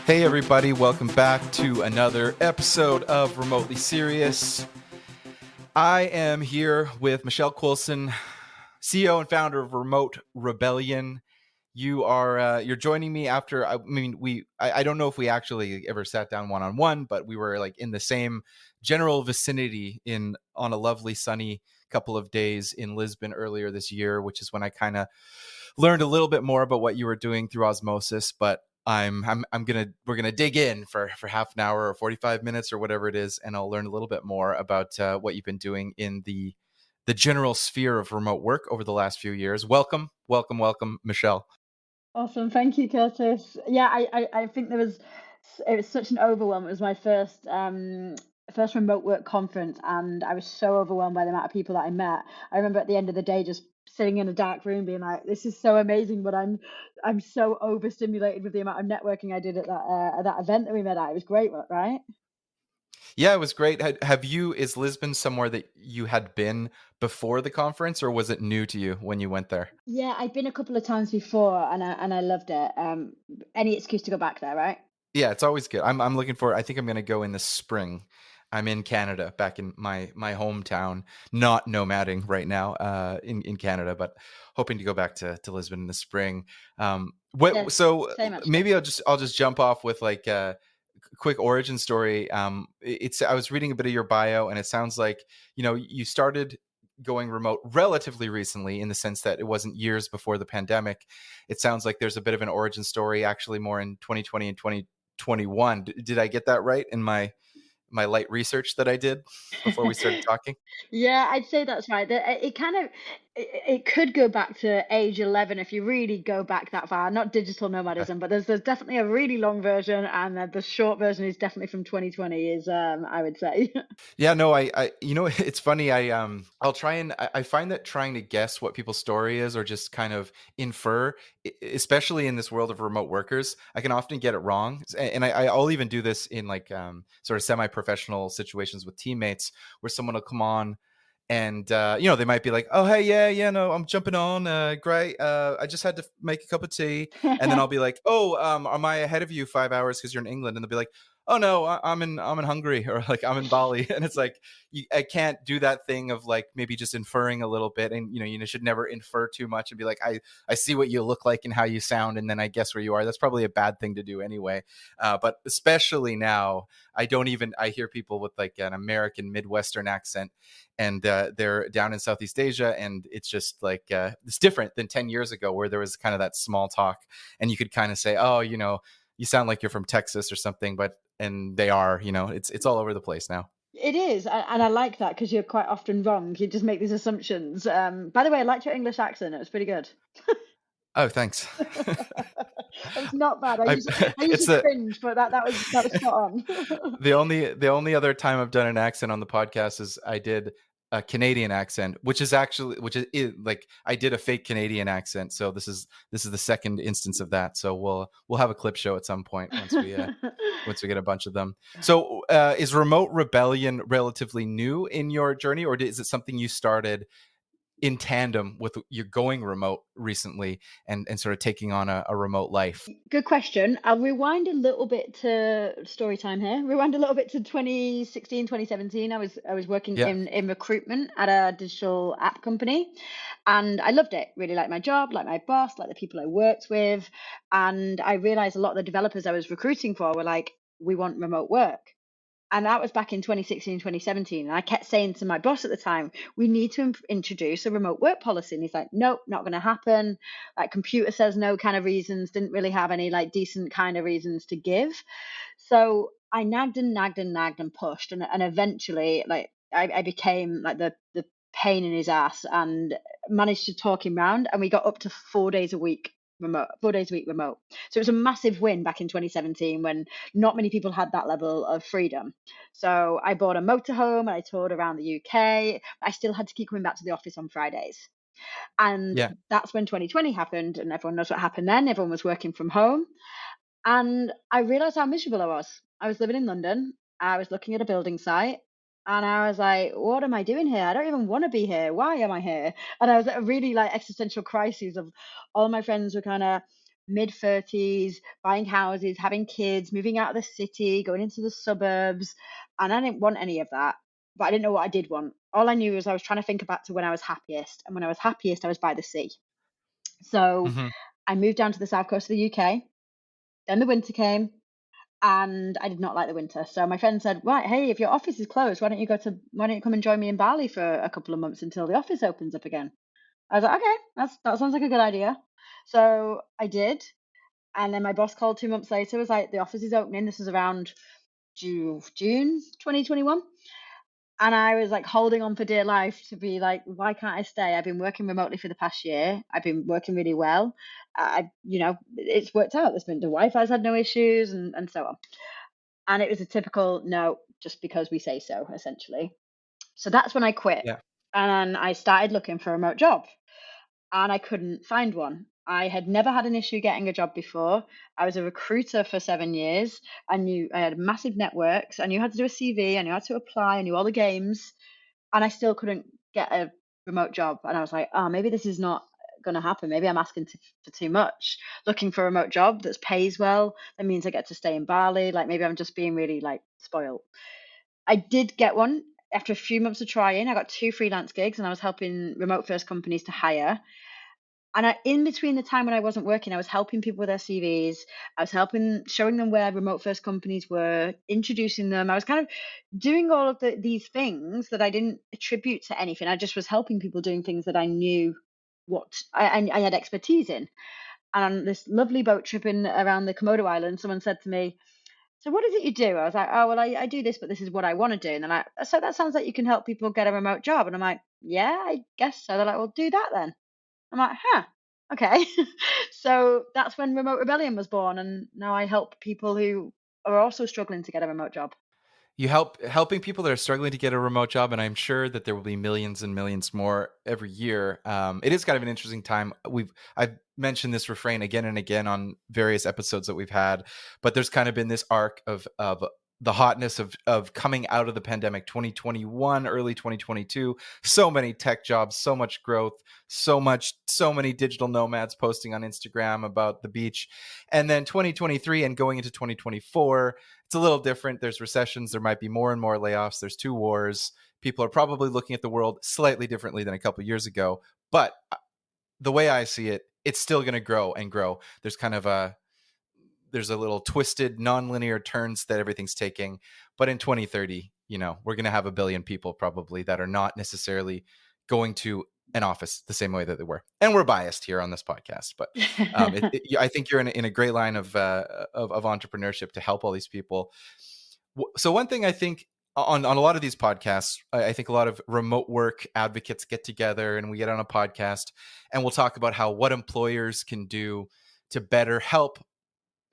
Hey, everybody, welcome back to another episode of Remotely Serious. I am here with Michelle Coulson, CEO and founder of Remote Rebellion. You're joining me after, I don't know if we actually ever sat down one-on-one, but we were like in the same general vicinity on a lovely sunny couple of days in Lisbon earlier this year, which is when I kind of learned a little bit more about what you were doing through osmosis. But we're gonna dig in for half an hour or 45 minutes or whatever it is, and I'll learn a little bit more about what you've been doing in the general sphere of remote work over the last few years. Welcome, Michelle. Awesome. Thank you, Curtis. Yeah, I think it was such an overwhelm. It was my first remote work conference, and I was so overwhelmed by the amount of people that I met. I remember at the end of the day just sitting in a dark room being like, this is so amazing, but I'm so overstimulated with the amount of networking I did at that event that we met at. It was great, right? Yeah, it was great. Is Lisbon somewhere that you had been before the conference, or was it new to you when you went there? Yeah, I've been a couple of times before, and I loved it. Any excuse to go back there, right? Yeah, it's always good. I'm looking for. I think I'm going to go in the spring. I'm in Canada, back in my hometown. Not nomading right now, in Canada, but hoping to go back to Lisbon in the spring. Yes, same actually. Maybe I'll just jump off with like a quick origin story. I was reading a bit of your bio, and it sounds like you started going remote relatively recently, in the sense that it wasn't years before the pandemic. It sounds like there's a bit of an origin story, actually more in 2020 and 2021. Did I get that right in my light research that I did before we started talking? Yeah, I'd say that's right. It kind of it could go back to age 11 if you really go back that far. Not digital nomadism, but there's definitely a really long version, and the short version is definitely from 2020. Is I would say. Yeah, no, it's funny. I'll try and I find that trying to guess what people's story is, or just kind of infer, especially in this world of remote workers, I can often get it wrong. And I'll even do this in like sort of semi-professional situations with teammates, where someone will come on and they might be like, oh, hey, yeah, no, I'm jumping on, great, I just had to make a cup of tea. And then I'll be like, oh, am I ahead of you 5 hours because you're in England? And they'll be like, oh no, I'm in Hungary, or like I'm in Bali. And it's like, I can't do that thing of like maybe just inferring a little bit. And you should never infer too much and be like, I see what you look like and how you sound, and then I guess where you are. That's probably a bad thing to do anyway. But especially now, I hear people with like an American Midwestern accent, and they're down in Southeast Asia, and it's just like it's different than 10 years ago, where there was kind of that small talk, and you could kind of say, oh, you sound like you're from Texas or something, and they are, it's all over the place now. It is, and I like that because you're quite often wrong. You just make these assumptions. By the way, I liked your English accent. It was pretty good. Oh, thanks. It's not bad. I I it's usually the cringe, but that was spot on. the only other time I've done an accent on the podcast is I did a Canadian accent, like I did a fake Canadian accent. So this is the second instance of that. So we'll have a clip show at some point once we get a bunch of them. So is Remote Rebellion relatively new in your journey, or is it something you started in tandem with you going remote recently, and sort of taking on a remote life? Good question. I'll rewind a little bit to story time here. Rewind a little bit to 2016, 2017. I was working Yeah. in recruitment at a digital app company, and I loved it. Really liked my job, like my boss, like the people I worked with. And I realized a lot of the developers I was recruiting for were like, we want remote work. And that was back in 2016, 2017. And I kept saying to my boss at the time, we need to introduce a remote work policy. And he's like, nope, not going to happen. Like computer says no kind of reasons, didn't really have any like decent kind of reasons to give. So I nagged and nagged and nagged and pushed. And eventually, like, I became like the pain in his ass and managed to talk him round. And we got up to 4 days a week remote, 4 days a week remote. So it was a massive win back in 2017 when not many people had that level of freedom. So I bought a motorhome and I toured around the UK. I still had to keep coming back to the office on Fridays. And Yeah. that's when 2020 happened, and everyone knows what happened then. Everyone was working from home. And I realized how miserable I was. I was living in London. I was looking at a building site. And I was like, what am I doing here? I don't even want to be here. Why am I here? And I was at a really like existential crisis of all my friends were kind of mid 30s, buying houses, having kids, moving out of the city, going into the suburbs. And I didn't want any of that, but I didn't know what I did want. All I knew was I was trying to think back to when I was happiest. And when I was happiest, I was by the sea. So Hmm. I moved down to the south coast of the UK. Then the winter came and I did not like the winter. So my friend said, "Right, hey, if your office is closed, why don't you come and join me in Bali for a couple of months until the office opens up again?" I was like, "Okay, that sounds like a good idea." So I did. And then my boss called 2 months later, was like, "The office is opening." This was around June 2021. And I was like holding on for dear life to be like, why can't I stay? I've been working remotely for the past year. I've been working really well. It's worked out. The Wi-Fi's had no issues and so on. And it was a typical no, just because we say so, essentially. So that's when I quit. Yeah. And I started looking for a remote job and I couldn't find one. I had never had an issue getting a job before. I was a recruiter for 7 years. I had massive networks. I knew how to do a CV. I knew how to apply. I knew all the games, and I still couldn't get a remote job. And I was like, oh, maybe this is not going to happen. Maybe I'm asking for too much. Looking for a remote job that pays well. That means I get to stay in Bali. Like maybe I'm just being really like spoiled. I did get one after a few months of trying. I got two freelance gigs, and I was helping remote first companies to hire. And in between the time when I wasn't working, I was helping people with their CVs. I was showing them where remote first companies were, introducing them. I was kind of doing all of these things that I didn't attribute to anything. I just was helping people doing things that I knew I had expertise in. And on this lovely boat trip around the Komodo Islands, someone said to me, "So what is it you do?" I was like, "Oh, well, I do this, but this is what I want to do." And they're like, "So that sounds like you can help people get a remote job." And I'm like, "Yeah, I guess so." They're like, "Well, do that then." I'm like, huh, okay. So that's when Remote Rebellion was born. And now I help people who are also struggling to get a remote job. You helping people that are struggling to get a remote job, and I'm sure that there will be millions and millions more every year. It is kind of an interesting time. I've mentioned this refrain again and again on various episodes that we've had, but there's kind of been this arc of the hotness of coming out of the pandemic, 2021, early 2022. So many tech jobs, so much growth, so many digital nomads posting on Instagram about the beach, and then 2023 and going into 2024, it's a little different. There's recessions. There might be more and more layoffs. There's two wars. People are probably looking at the world slightly differently than a couple of years ago. But the way I see it, it's still going to grow and grow. There's a little twisted, nonlinear turns that everything's taking. But in 2030, we're going to have a billion people probably that are not necessarily going to an office the same way that they were. And we're biased here on this podcast, but I think you're in a great line of entrepreneurship to help all these people. So one thing I think on a lot of these podcasts, I think a lot of remote work advocates get together and we get on a podcast and we'll talk about what employers can do to better help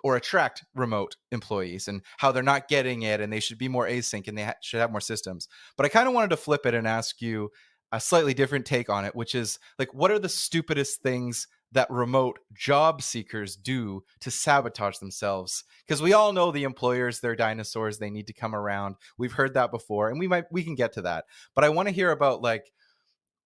or attract remote employees and how they're not getting it and they should be more async and they should have more systems. But I kind of wanted to flip it and ask you a slightly different take on it, which is like, what are the stupidest things that remote job seekers do to sabotage themselves? Because we all know the employers, they're dinosaurs, they need to come around. We've heard that before and we can get to that. But I want to hear about like,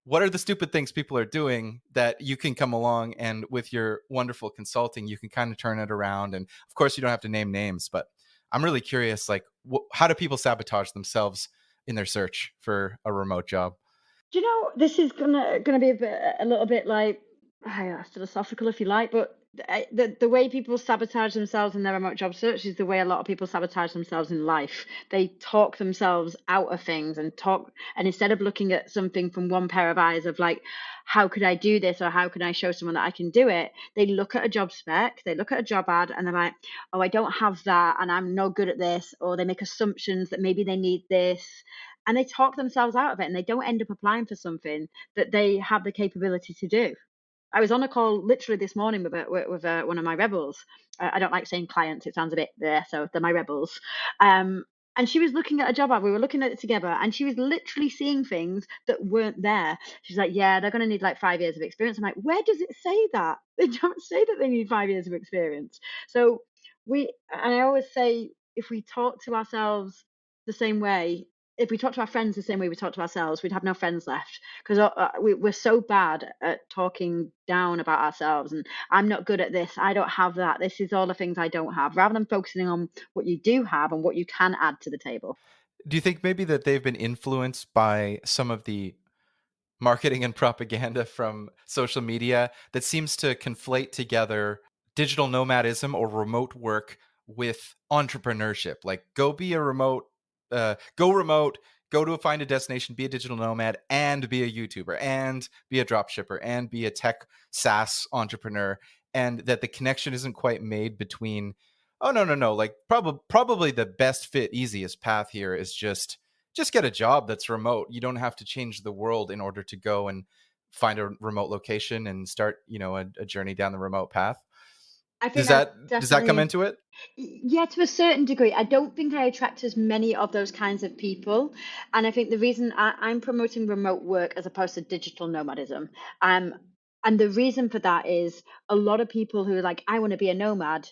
what are the stupid things people are doing that you can come along and with your wonderful consulting, you can kind of turn it around. And of course, you don't have to name names, but I'm really curious, like, how do people sabotage themselves in their search for a remote job? Do you know this is gonna be a little bit like philosophical, if you like, but the way people sabotage themselves in their remote job search is the way a lot of people sabotage themselves in life. They talk themselves out of things and instead of looking at something from one pair of eyes of like, how could I do this or how can I show someone that I can do it? They look at a job spec, they look at a job ad, and they're like, oh, I don't have that, and I'm no good at this, or they make assumptions that maybe they need this and they talk themselves out of it and they don't end up applying for something that they have the capability to do. I was on a call literally this morning with one of my rebels. I don't like saying clients; it sounds a bit there, so they're my rebels. And she was looking at a job ad. We were looking at it together, and she was literally seeing things that weren't there. She's like, "Yeah, they're going to need like 5 years of experience." I'm like, "Where does it say that? They don't say that they need 5 years of experience." So and I always say, if we talk to ourselves the same way if we talk to our friends the same way we talk to ourselves, we'd have no friends left because we're so bad at talking down about ourselves. And I'm not good at this. I don't have that. This is all the things I don't have, rather than focusing on what you do have and what you can add to the table. Do you think maybe that they've been influenced by some of the marketing and propaganda from social media that seems to conflate together digital nomadism or remote work with entrepreneurship? Like, go be a remote, go remote, go to find a destination, be a digital nomad, and be a YouTuber, and be a drop shipper, and be a tech SaaS entrepreneur, and that the connection isn't quite made between. Oh, no, no, no! Like, probably the best fit, easiest path here is just get a job that's remote. You don't have to change the world in order to go and find a remote location and start, a journey down the remote path. I Does think that's that come definitely. into it? Yeah, to a certain degree. I don't think I attract as many of those kinds of people. And I think the reason I'm promoting remote work as opposed to digital nomadism. Um, and the reason for that is a lot of people who are like, I want to be a nomad,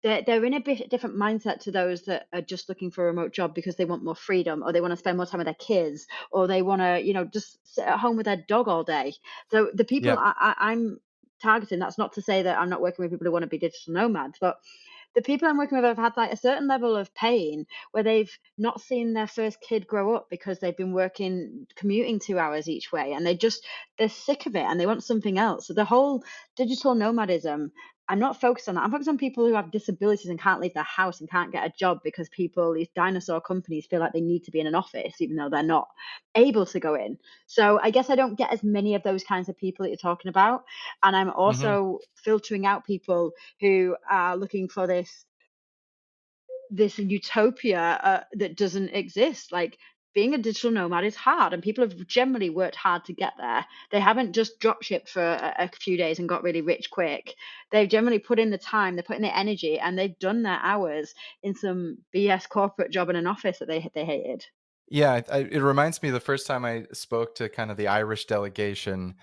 they're in a bit different mindset to those that are just looking for a remote job because they want more freedom, or they want to spend more time with their kids, or they want to, just sit at home with their dog all day. So the people Yeah. I'm targeting, that's not to say that I'm not working with people who want to be digital nomads, but the people I'm working with have had like a certain level of pain where they've not seen their first kid grow up because they've been working, commuting 2 hours each way, and they're sick of it and they want something else. So the whole digital nomadism, I'm not focused on that. I'm focused on people who have disabilities and can't leave their house and can't get a job because these dinosaur companies feel like they need to be in an office even though they're not able to go in. So I guess I don't get as many of those kinds of people that you're talking about. And I'm Hmm. also filtering out people who are looking for this utopia that doesn't exist. Like, being a digital nomad is hard, and people have generally worked hard to get there. They haven't just drop shipped for a few days and got really rich quick. They've generally put in the time, they put in the energy, and they've done their hours in some BS corporate job in an office that they hated. Yeah, it reminds me of the first time I spoke to kind of the Irish delegation,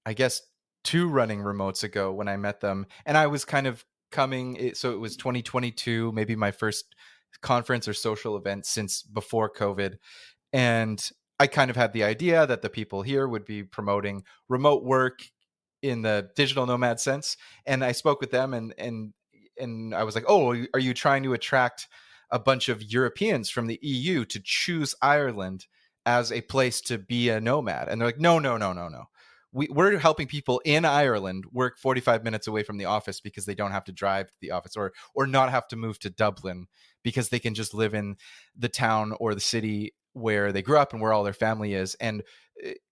I guess 2 running remotes ago when I met them, and I was kind of so it was 2022, maybe my first conference or social event since before COVID. And I kind of had the idea that the people here would be promoting remote work in the digital nomad sense. And I spoke with them, and I was like, "Oh, are you trying to attract a bunch of Europeans from the EU to choose Ireland as a place to be a nomad?" And they're like, "No, no, no, no, no. We're helping people in Ireland work 45 minutes away from the office because they don't have to drive to the office, or not have to move to Dublin because they can just live in the town or the city where they grew up and where all their family is." And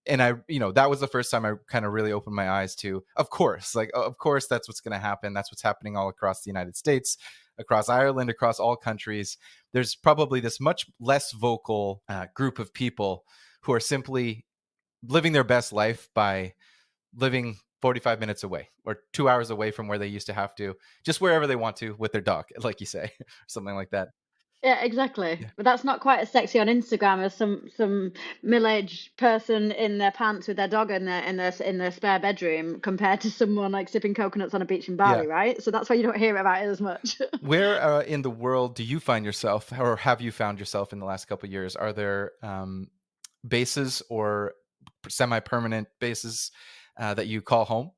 I, that was the first time I kind of really opened my eyes to, of course, like, of course, that's what's going to happen. That's what's happening all across the United States, across Ireland, across all countries. There's probably this much less vocal group of people who are simply living their best life by living 45 minutes away or 2 hours away from where they used to have to, just wherever they want to with their dog, like you say, something like that. Yeah, exactly. Yeah. But that's not quite as sexy on Instagram as some middle-aged person in their pants with their dog in their spare bedroom compared to someone like sipping coconuts on a beach in Yeah. Bali, right? So that's why you don't hear about it as much. Where in the world do you find yourself, or have you found yourself in the last couple of years? Are there bases or semi-permanent bases that you call home?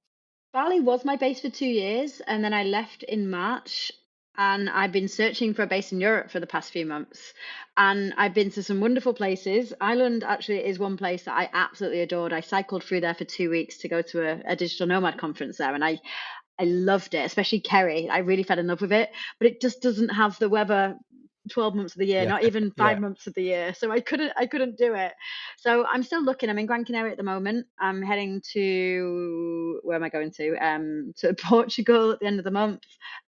Bali was my base for 2 years, and then I left in March. And I've been searching for a base in Europe for the past few months. And I've been to some wonderful places. Ireland actually is one place that I absolutely adored. I cycled through there for 2 weeks to go to a digital nomad conference there. And I loved it, especially Kerry. I really fell in love with it, but it just doesn't have the weather 12 months of the year, Yeah, not even yeah. 5 months of the year. So I couldn't do it. So I'm still looking. I'm in Gran Canaria at the moment. I'm heading to, where am I going to Portugal at the end of the month,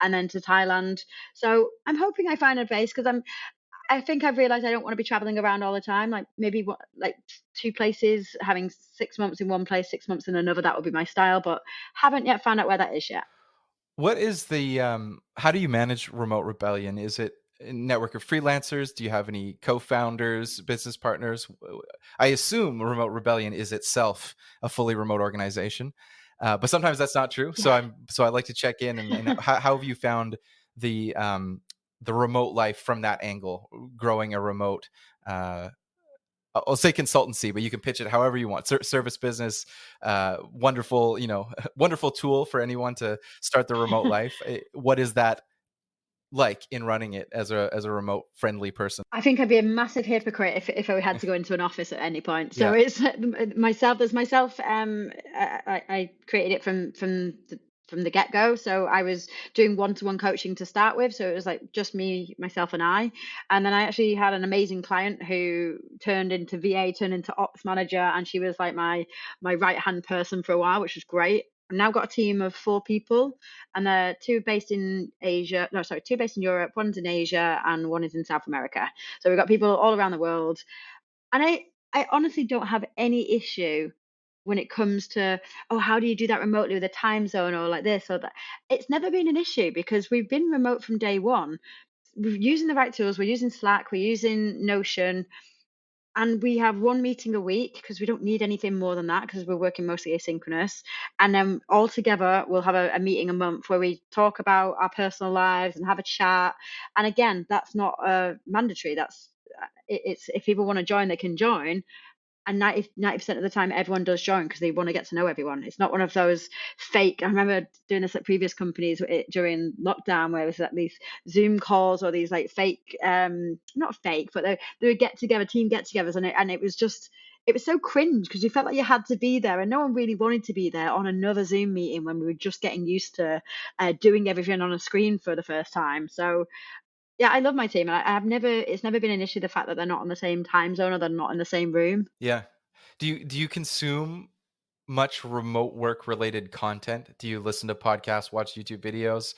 and then to Thailand. So I'm hoping I find a base because I think I've realized I don't want to be traveling around all the time. Like, maybe like two places, having 6 months in one place, 6 months in another. That would be my style, but haven't yet found out where that is yet. What is the how do you manage remote rebellion? Is it a network of freelancers? Do you have any co-founders, business partners? I assume remote rebellion is itself a fully remote organization, but sometimes that's not true. So I like to check in, and how have you found the um, the remote life from that angle, growing a remote uh, I'll say consultancy, but you can pitch it however you want. Service business, wonderful, wonderful tool for anyone to start their remote life. What is that like in running it as a remote friendly person? I think I'd be a massive hypocrite if I had to go into an office at any point. So Yeah. it's myself. There's myself. I created it from the get go. So I was doing one-to-one coaching to start with. So it was like just me, myself, and I. And then I actually had an amazing client who turned into VA, turned into ops manager, and she was like my right hand person for a while, which was great. I've now got a team of 4 people, and they're two based in Asia. No, sorry, two based in Europe. One's in Asia, and one is in South America. So we've got people all around the world. And I honestly don't have any issue when it comes to, oh, how do you do that remotely with a time zone or like this or that? It's never been an issue because we've been remote from day one. We're using the right tools. We're using Slack. We're using Notion. And we have one meeting a week because we don't need anything more than that because we're working mostly asynchronous. And then all together, we'll have a meeting a month where we talk about our personal lives and have a chat. And again, that's not mandatory. It's if people want to join, they can join, and 90% of the time everyone does join because they want to get to know everyone. It's not one of those fake. I remember doing this at previous companies during lockdown where it was like these Zoom calls or these like fake, not fake, but they would get together, team get togethers, and it was just, it was so cringe because you felt like you had to be there and no one really wanted to be there on another Zoom meeting when we were just getting used to doing everything on a screen for the first time. So yeah, I love my team. It's never been an issue the fact that they're not on the same time zone or they're not in the same room. Yeah. Do you consume much remote work related content? Do you listen to podcasts, watch YouTube videos?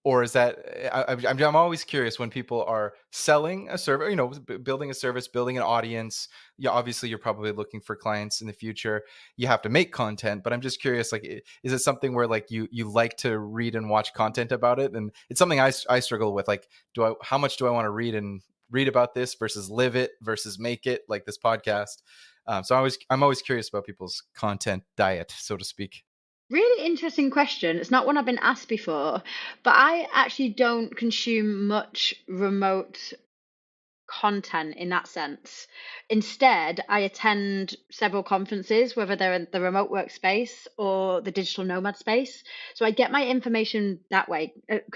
Or is that I'm always curious when people are selling a service, building a service, building an audience. Yeah, obviously you're probably looking for clients in the future. You have to make content, but I'm just curious, like, is it something where like you like to read and watch content about it? And it's something I struggle with. Like, how much do I want to read about this versus live it versus make it like this podcast? So I'm always curious about people's content diet, so to speak. Really interesting question. It's not one I've been asked before, but I actually don't consume much remote content in that sense. Instead, I attend several conferences, whether they're in the remote workspace or the digital nomad space. So I get my information that way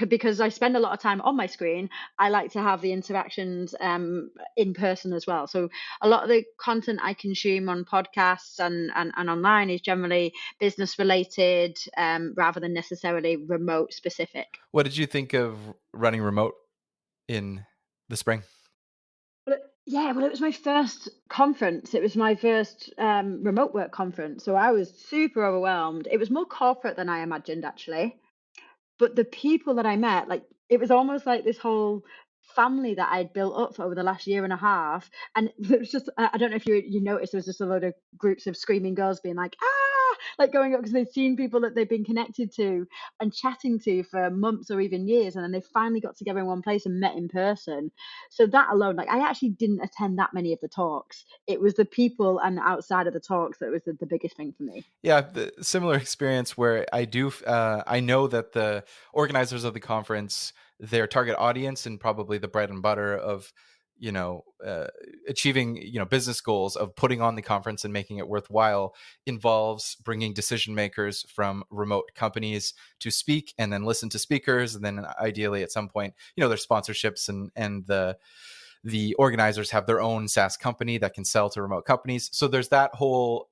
because I spend a lot of time on my screen. I like to have the interactions in person as well. So a lot of the content I consume on podcasts and online is generally business related rather than necessarily remote specific. What did you think of running remote in the spring? Yeah, well, it was my first conference. It was my first remote work conference. So I was super overwhelmed. It was more corporate than I imagined, actually. But the people that I met, like it was almost like this whole family that I'd built up for over the last year and a half. And it was just, I don't know if you noticed, there was just a load of groups of screaming girls being like, ah, like going up because they've seen people that they've been connected to and chatting to for months or even years. And then they finally got together in one place and met in person. So that alone, like I actually didn't attend that many of the talks. It was the people and outside of the talks that was the biggest thing for me. Yeah, the similar experience where I know that the organizers of the conference, their target audience and probably the bread and butter of, you know, uh, achieving, business goals of putting on the conference and making it worthwhile involves bringing decision makers from remote companies to speak and then listen to speakers. And then ideally at some point, there's sponsorships and the organizers have their own SaaS company that can sell to remote companies. So there's that whole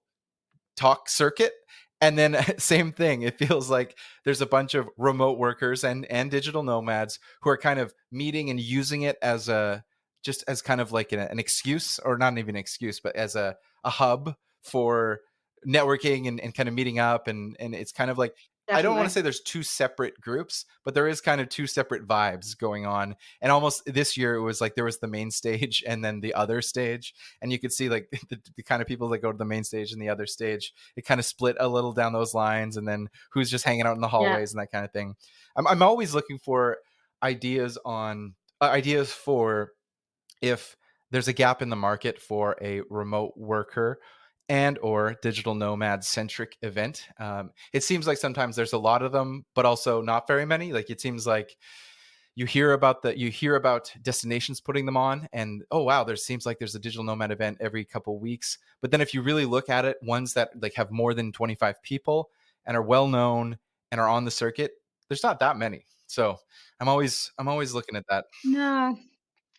talk circuit. And then same thing, it feels like there's a bunch of remote workers and digital nomads who are kind of meeting and using it as a just as kind of like an excuse, or not even an excuse, but as a hub for networking and kind of meeting up. And it's kind of like, I don't want to Definitely. say there's two separate groups, but there is kind of two separate vibes going on. And almost this year it was like there was the main stage and then the other stage, and you could see like the kind of people that go to the main stage and the other stage, it kind of split a little down those lines, and then who's just hanging out in the Yeah. hallways and that kind of thing. I'm always looking for ideas for if there's a gap in the market for a remote worker and or digital nomad centric event. It seems like sometimes there's a lot of them, but also not very many. Like it seems like you hear about destinations putting them on, and oh wow, there seems like there's a digital nomad event every couple weeks. But then if you really look at it, ones that like have more than 25 people and are well known and are on the circuit, there's not that many. So I'm always looking at that. No.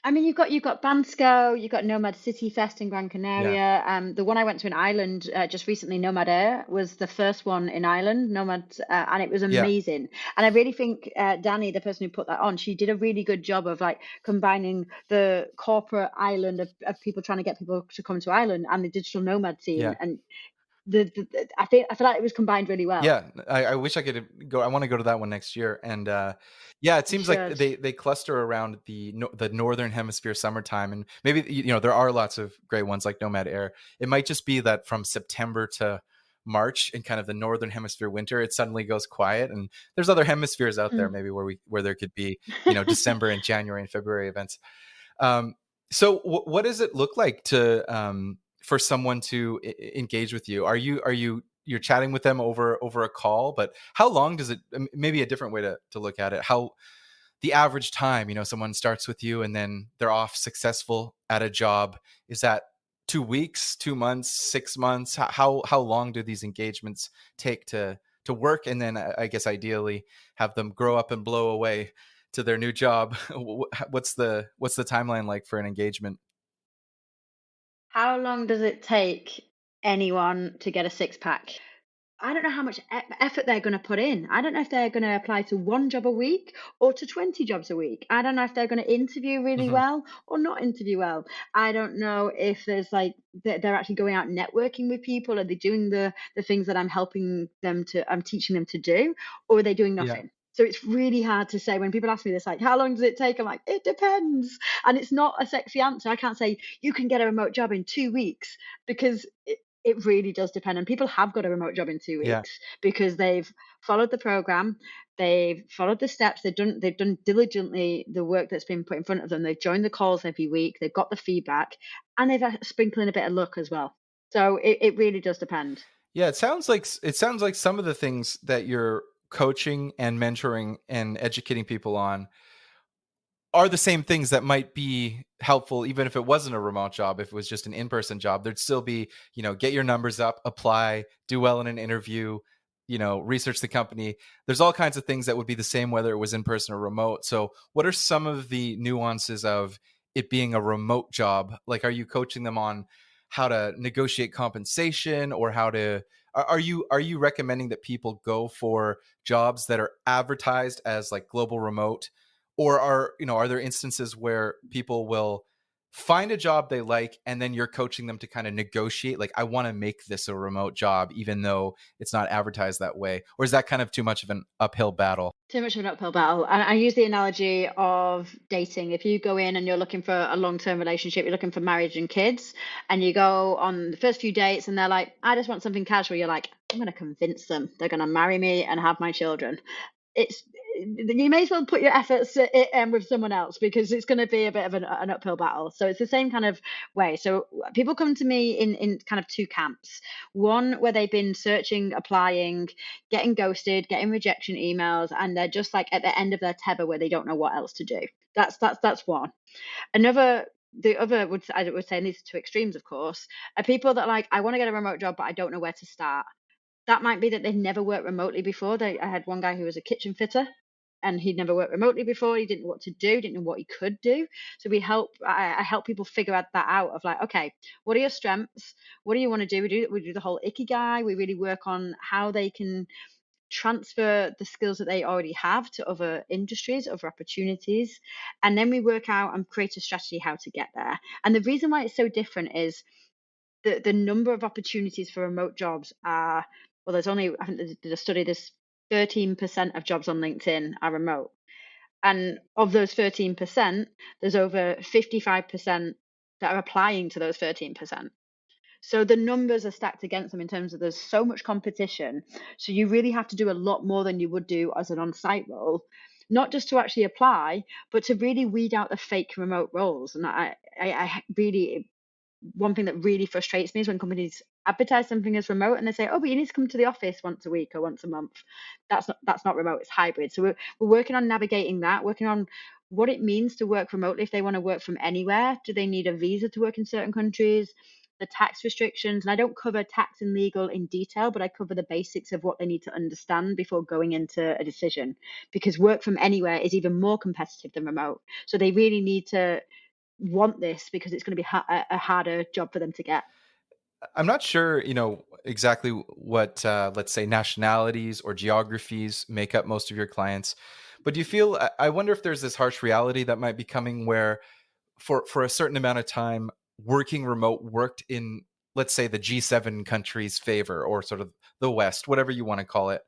I mean, you've got Bansko, you've got Nomad City Fest in Gran Yeah. Canaria. The one I went to in Ireland just recently, Nomad Air, was the first one in Ireland, and it was Yeah. amazing. And I really think Danny, the person who put that on, she did a really good job of like combining the corporate island of people trying to get people to come to Ireland and the digital nomad scene. Yeah. And I feel like it was combined really well. Yeah, I wish I could go. I want to go to that one next year, and yeah, it You seems like should. they cluster around the northern hemisphere summertime, and maybe there are lots of great ones like Nomad Air. It might just be that from September to March in kind of the northern hemisphere winter, it suddenly goes quiet, and there's other hemispheres out there Mm. maybe where there could be December and January and February events. Um, so what does it look like to for someone to engage with you? You're chatting with them over a call, but how long does it? Maybe a different way to look at it. How the average time, someone starts with you and then they're off successful at a job. Is that 2 weeks, 2 months, 6 months? How long do these engagements take to work? And then I guess ideally have them grow up and blow away to their new job. What's the timeline like for an engagement? How long does it take anyone to get a six pack? I don't know how much effort they're going to put in. I don't know if they're going to apply to one job a week or to 20 jobs a week. I don't know if they're going to interview really Hmm. well or not interview well. I don't know if there's like they're actually going out networking with people. Are they doing the things that I'm teaching them to do, or are they doing Yeah, nothing? So it's really hard to say when people ask me this, like, how long does it take? I'm like, it depends. And it's not a sexy answer. I can't say you can get a remote job in 2 weeks because it really does depend. And people have got a remote job in two yeah. weeks because they've followed the program, they've followed the steps, they've done diligently the work that's been put in front of them. They've joined the calls every week, they've got the feedback, and they've sprinkled in a bit of luck as well. So it really does depend. Yeah, it sounds like some of the things that you're coaching and mentoring and educating people on are the same things that might be helpful even if it wasn't a remote job. If it was just an in-person job, there'd still be, get your numbers up, apply, do well in an interview, research the company. There's all kinds of things that would be the same whether it was in person or remote. So what are some of the nuances of it being a remote job? Like, are you coaching them on how to negotiate compensation, or how to are you recommending that people go for jobs that are advertised as like global remote, or are there instances where people will find a job they like and then you're coaching them to kind of negotiate, like, I want to make this a remote job even though it's not advertised that way? Or is that kind of too much of an uphill battle? Too much of an uphill battle. And I use the analogy of dating. If you go in and you're looking for a long-term relationship, you're looking for marriage and kids, and you go on the first few dates and they're like, I just want something casual. You're like, I'm going to convince them they're going to marry me and have my children. It's You may as well put your efforts with someone else because it's going to be a bit of an uphill battle. So it's the same kind of way. So people come to me in kind of two camps. One where they've been searching, applying, getting ghosted, getting rejection emails, and they're just like at the end of their tether where they don't know what else to do. That's one. Another The other I would say, and these are two extremes, of course, are people that like, I want to get a remote job, but I don't know where to start. That might be that they've never worked remotely before. I had one guy who was a kitchen fitter and he'd never worked remotely before. He didn't know what to do, didn't know what he could do. So I help people figure that out of like, okay, what are your strengths? What do you want to do? We do the whole ikigai. We really work on how they can transfer the skills that they already have to other industries, other opportunities. And then we work out and create a strategy how to get there. And the reason why it's so different is the number of opportunities for remote jobs are, well, there's only, I think they did a study, this 13% of jobs on LinkedIn are remote. And of those 13%, there's over 55% that are applying to those 13%. So the numbers are stacked against them in terms of there's so much competition. So you really have to do a lot more than you would do as an on site role, not just to actually apply, but to really weed out the fake remote roles. And I really one thing that really frustrates me is when companies advertise something as remote and they say, "Oh, but you need to come to the office once a week or once a month." That's not remote; it's hybrid. So we're working on navigating that, working on what it means to work remotely. If they want to work from anywhere, do they need a visa to work in certain countries? The tax restrictions, and I don't cover tax and legal in detail, but I cover the basics of what they need to understand before going into a decision, because work from anywhere is even more competitive than remote. So they really need to want this because it's going to be a harder job for them to get. I'm not sure, exactly what, let's say, nationalities or geographies make up most of your clients, but do you feel? I wonder if there's this harsh reality that might be coming where, for a certain amount of time, working remote worked in, let's say, the G7 countries' favor, or sort of the West, whatever you want to call it.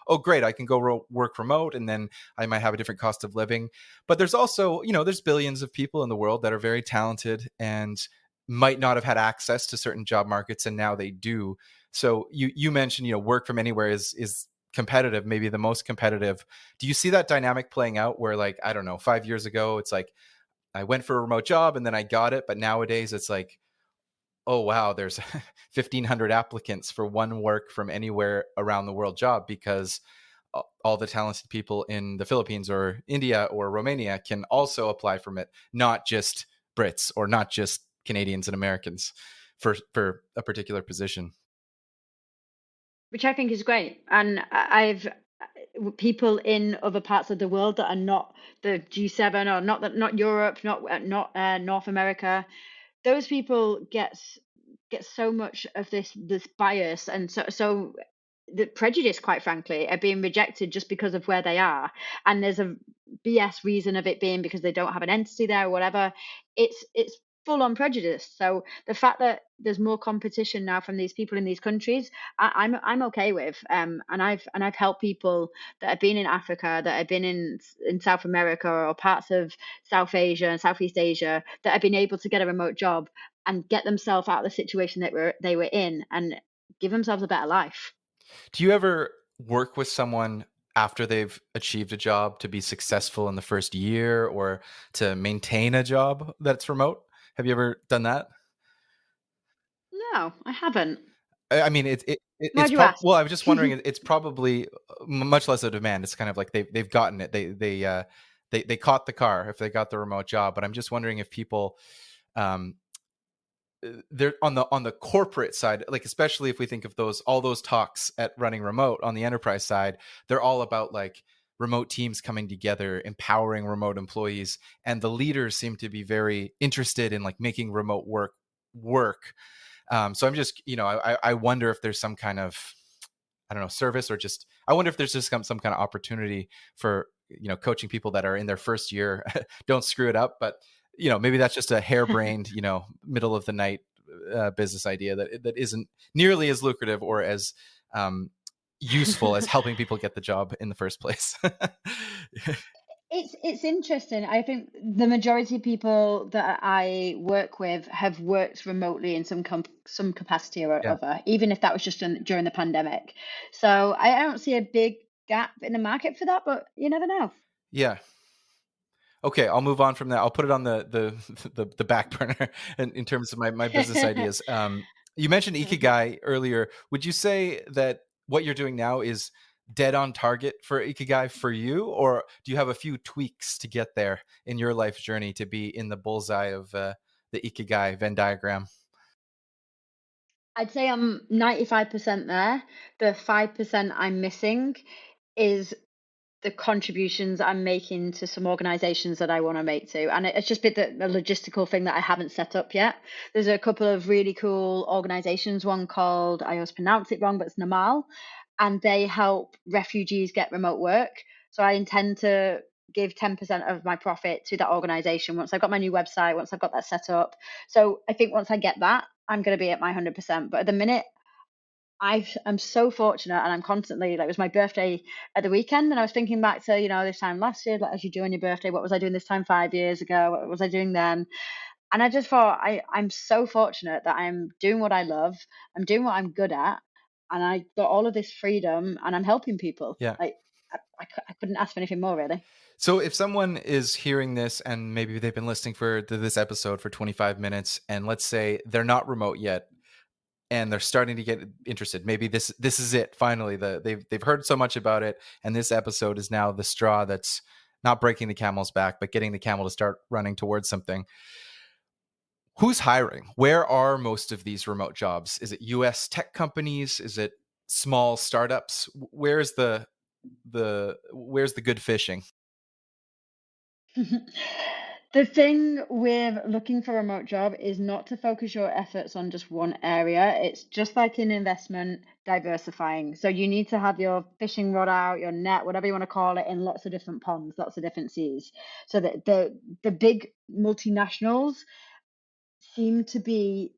Oh, great, I can go work remote, and then I might have a different cost of living. But there's also, there's billions of people in the world that are very talented and might not have had access to certain job markets, and now they do. So you mentioned, work from anywhere is competitive, maybe the most competitive. Do you see that dynamic playing out where, like, I don't know, 5 years ago, it's like I went for a remote job and then I got it. But nowadays it's like, oh, wow, there's 1,500 applicants for one work from anywhere around the world job, because all the talented people in the Philippines or India or Romania can also apply from it, not just Brits or not just Canadians and Americans for a particular position. Which I think is great. And I've people in other parts of the world that are not the G7, or not Europe, not North America. Those people get so much of this bias, and so the prejudice, quite frankly, are being rejected just because of where they are. And there's a BS reason of it being because they don't have an entity there or whatever. It's full on prejudice. So the fact that there's more competition now from these people in these countries, I'm okay with. And I've helped people that have been in Africa, that have been in South America or parts of South Asia and Southeast Asia, that have been able to get a remote job and get themselves out of the situation that they were in and give themselves a better life. Do you ever work with someone after they've achieved a job to be successful in the first year, or to maintain a job that's remote? Have you ever done that? No, I haven't. I mean, Why it's do you probably, ask? well, I was just wondering, it's probably much less a demand. It's kind of like they've gotten it. They caught the car if they got the remote job. But I'm just wondering if people, um, they're on the corporate side, like, especially if we think of all those talks at running remote on the enterprise side, they're all about, like, remote teams coming together, empowering remote employees, and the leaders seem to be very interested in, like, making remote work. So I'm just, I wonder if there's some kind of, I don't know, service, or just, I wonder if there's just some kind of opportunity for, coaching people that are in their first year. Don't screw it up. But, maybe that's just a harebrained, middle of the night business idea that isn't nearly as lucrative or as um, useful as helping people get the job in the first place. It's interesting. I think the majority of people that I work with have worked remotely in some capacity or Yeah. other, even if that was just during the pandemic. So I don't see a big gap in the market for that, but you never know. Yeah. Okay, I'll move on from that. I'll put it on the back burner in terms of my business ideas. You mentioned ikigai earlier. Would you say that what you're doing now is dead on target for ikigai for you, or do you have a few tweaks to get there in your life journey to be in the bullseye of the ikigai Venn diagram? I'd say I'm 95% there. The 5% I'm missing is the contributions I'm making to some organizations that I want to make to. And it's just been the logistical thing that I haven't set up yet. There's a couple of really cool organizations, one called, I always pronounce it wrong, but it's Namal, and they help refugees get remote work. So I intend to give 10% of my profit to that organization once I've got my new website, once I've got that set up. So I think once I get that, I'm going to be at my 100%. But at the minute, I'm so fortunate, and I'm constantly like, it was my birthday at the weekend, and I was thinking back to, this time last year, like, as you do on your birthday, what was I doing this time 5 years ago? What was I doing then? And I just thought, I'm so fortunate that I'm doing what I love, I'm doing what I'm good at, and I got all of this freedom, and I'm helping people. Yeah. Like, I couldn't ask for anything more, really. So if someone is hearing this and maybe they've been listening for this episode for 25 minutes, and let's say they're not remote yet and they're starting to get interested, maybe this is it finally. They've heard so much about it, and this episode is now the straw that's not breaking the camel's back but getting the camel to start running towards something. Who's hiring? Where are most of these remote jobs? Is it US tech companies? Is it small startups? Where's the good fishing? The thing with looking for a remote job is not to focus your efforts on just one area. It's just like in investment, diversifying. So you need to have your fishing rod out, your net, whatever you want to call it, in lots of different ponds, lots of different seas. So that the big multinationals seem to be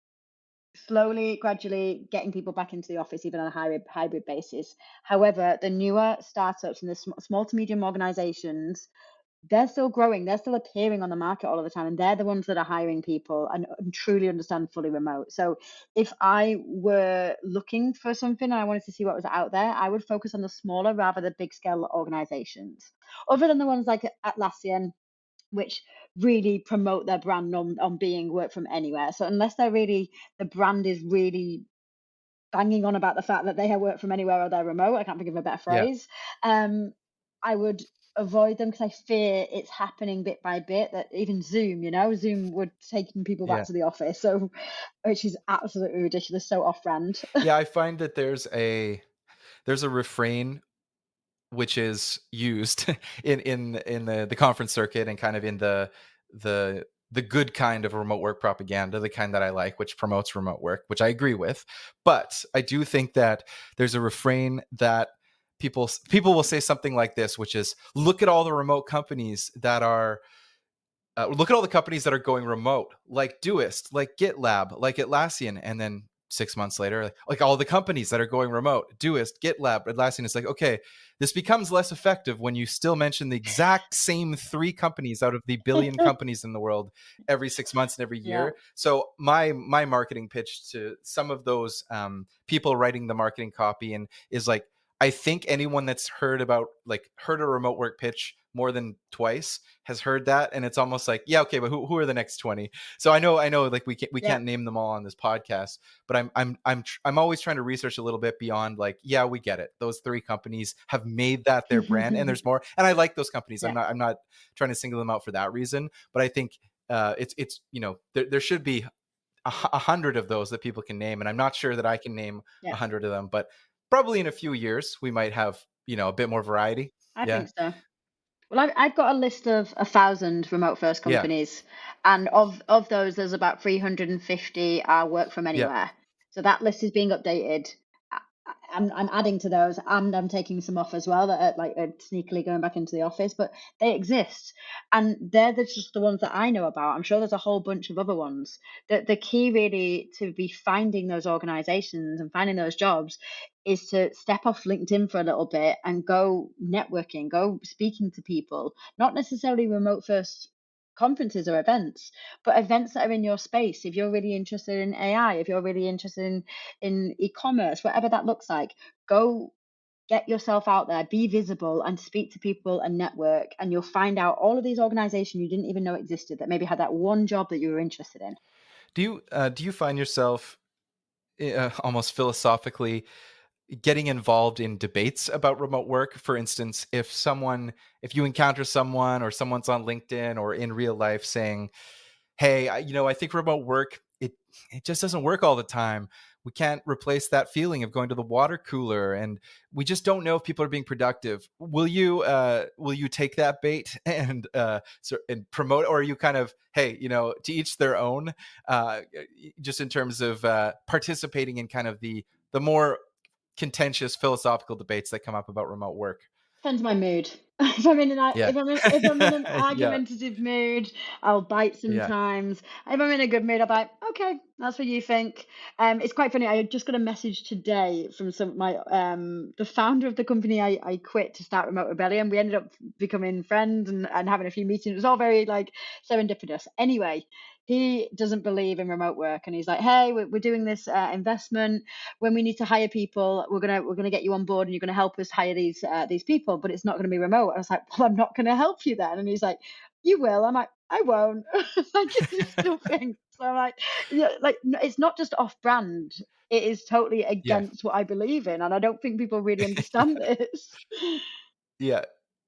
slowly, gradually getting people back into the office, even on a hybrid basis. However, the newer startups and the small to medium organizations, they're still growing. They're still appearing on the market all of the time, and they're the ones that are hiring people and truly understand fully remote. So, if I were looking for something and I wanted to see what was out there, I would focus on the smaller rather than big scale organizations. Other than the ones like Atlassian, which really promote their brand on being work from anywhere. So unless the brand is really banging on about the fact that they have work from anywhere or they're remote, I can't think of a better Yeah. phrase. Um, I would avoid them because I fear it's happening bit by bit. That even Zoom, Zoom would taking people back Yeah. to the office, so which is absolutely ridiculous, so off brand. Yeah, I find that there's a refrain which is used in the conference circuit and kind of in the good kind of remote work propaganda, the kind that I like, which promotes remote work, which I agree with. But I do think that there's a refrain that people will say something like this, which is, look at all the remote companies that are look at all the companies that are going remote, like Doist, like GitLab, like Atlassian, and then 6 months later, like all the companies that are going remote, Doist, GitLab, Atlassian. It's like, okay, this becomes less effective when you still mention the exact same three companies out of the billion companies in the world every 6 months and every Yeah. year. So my marketing pitch to some of those people writing the marketing copy and is like, I think anyone that's heard a remote work pitch more than twice has heard that, and it's almost like, yeah, okay, but who are the next 20? So I know like we Yeah. can't name them all on this podcast, but I'm always trying to research a little bit beyond, like, yeah, we get it, those three companies have made that their brand, and there's more, and I like those companies. Yeah. I'm not trying to single them out for that reason, but I think it's there should be a hundred of those that people can name, and I'm not sure that I can name a Yeah. hundred of them, but probably in a few years we might have a bit more variety. I Yeah. think so. Well, I've got a list of 1,000 remote first Yeah. companies, and of those, there's about 350 are work from Yeah. anywhere. So that list is being updated. I'm adding to those, and I'm taking some off as well that are sneakily going back into the office, but they exist, and just the ones that I know about. I'm sure there's a whole bunch of other ones. The key really to be finding those organizations and finding those jobs is to step off LinkedIn for a little bit and go networking, go speaking to people, not necessarily remote first conferences or events, but events that are in your space. If you're really interested in AI, if you're really interested in e-commerce, whatever that looks like, go get yourself out there, be visible and speak to people and network, and you'll find out all of these organizations you didn't even know existed that maybe had that one job that you were interested in. Do you find yourself almost philosophically getting involved in debates about remote work? For instance, if you encounter someone or someone's on LinkedIn or in real life saying, hey, I think remote work, it just doesn't work all the time. We can't replace that feeling of going to the water cooler, and we just don't know if people are being productive. Will you take that bait and promote, or are you kind of, hey, to each their own, uh, just in terms of participating in kind of the more contentious philosophical debates that come up about remote work? Depends my mood. If I'm in Yeah. if I'm in an Yeah. argumentative mood, I'll bite Yeah. sometimes. If I'm in a good mood, I'll bite. Okay, that's what you think. It's quite funny. I just got a message today from my the founder of the company I quit to start Remote Rebellion. We ended up becoming friends and having a few meetings. It was all very like serendipitous. Anyway, he doesn't believe in remote work, and he's like, "Hey, we're doing this investment. When we need to hire people, we're gonna get you on board, and you're gonna help us hire these people, but it's not gonna be remote." I was like, "Well, I'm not gonna help you then." And he's like, "You will." I'm like, "I won't." Like, you still think so? I'm like, yeah, like it's not just off brand. It is totally Yeah. against what I believe in, and I don't think people really understand this. Yeah.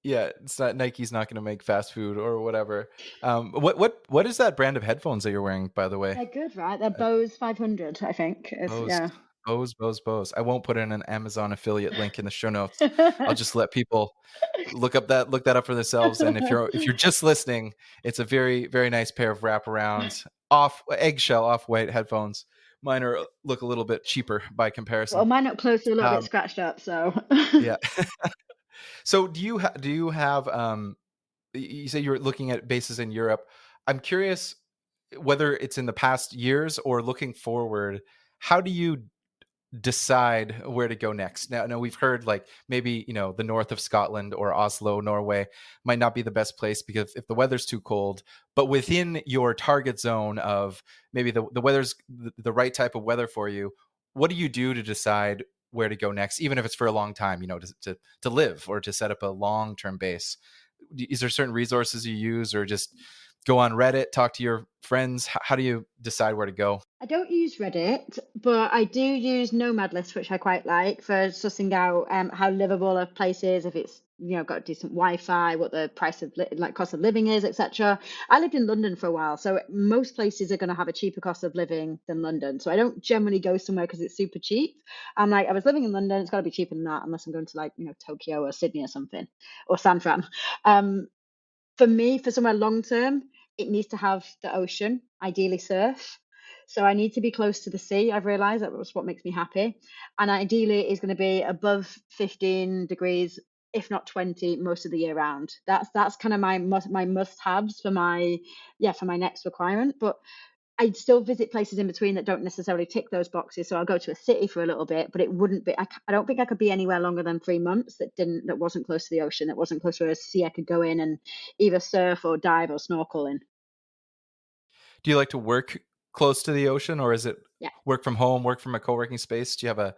Yeah, it's not Nike's not gonna make fast food or whatever. What is that brand of headphones that you're wearing, by the way? They're good, right? They're Uh, Bose 500, I think. It's Bose. yeah. Bose. I won't put in an Amazon affiliate link in the show notes. I'll just let people look that up for themselves, and if you're just listening, it's a very, very nice pair of wraparound off eggshell off-white headphones. Mine are look a little bit cheaper by Well, comparison. mine up close are a little bit Um, scratched up, so yeah. So do you have you say you're looking at bases in Europe. I'm curious whether it's in the past years or looking forward, how do you decide where to go next? Now we've heard like maybe, the north of Scotland or Oslo, Norway might not be the best place because if the weather's too cold, but within your target zone of maybe the weather's the right type of weather for you, what do you do to decide where to go next, even if it's for a long time, to live or to set up a long-term base? Is there certain resources you use or just go on Reddit, talk to your friends? How do you decide where to go? I don't use Reddit, but I do use Nomad List, which I quite like for sussing out how livable a place is, if it's got decent Wi-Fi, what the price of like cost of living is, etc. I lived in London for a while, so most places are going to have a cheaper cost of living than London. So I don't generally go somewhere because it's super cheap. I'm like, I was living in London, it's got to be cheaper than that, unless I'm going to like Tokyo or Sydney or something, or San Fran. Um, for me, for somewhere long term, it needs to have the ocean, ideally surf. So I need to be close to the sea. I've realized that was what makes me happy. And ideally, it is going to be above 15 degrees, if not 20, most of the year round. That's kind of my must haves for my for my next requirement. But I'd still visit places in between that don't necessarily tick those boxes. So I'll go to a city for a little bit, but it wouldn't be. I don't think I could be anywhere longer than 3 months that wasn't close to the ocean, that wasn't close to a sea I could go in and either surf or dive or snorkel in. Do you like to work close to the ocean, or is it Yeah. work from home, work from a co-working space? Do you have a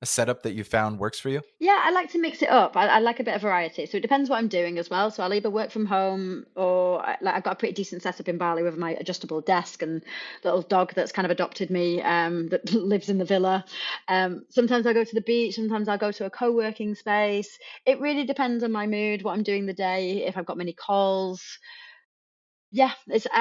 setup that you found works for you? Yeah, I like to mix it up. I like a bit of variety. So it depends what I'm doing as well. So I'll either work from home or like I've got a pretty decent setup in Bali with my adjustable desk and little dog that's kind of adopted me that lives in the villa. Sometimes I go to the beach. Sometimes I'll go to a co-working space. It really depends on my mood, what I'm doing the day, if I've got many calls. Yeah,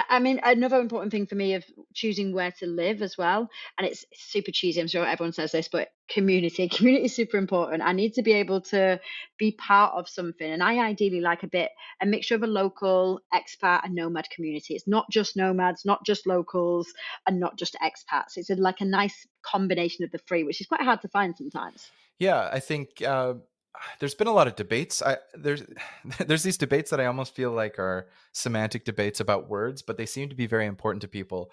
I mean, another important thing for me of choosing where to live as well, and it's super cheesy. I'm sure everyone says this, but community, community is super important. I need to be able to be part of something, and I ideally like a mixture of a local, expat, and nomad community. It's not just nomads, not just locals, and not just expats. It's like a nice combination of the three, which is quite hard to find sometimes. Yeah, I think there's been a lot of debates. There's these debates that I almost feel like are semantic debates about words, but they seem to be very important to people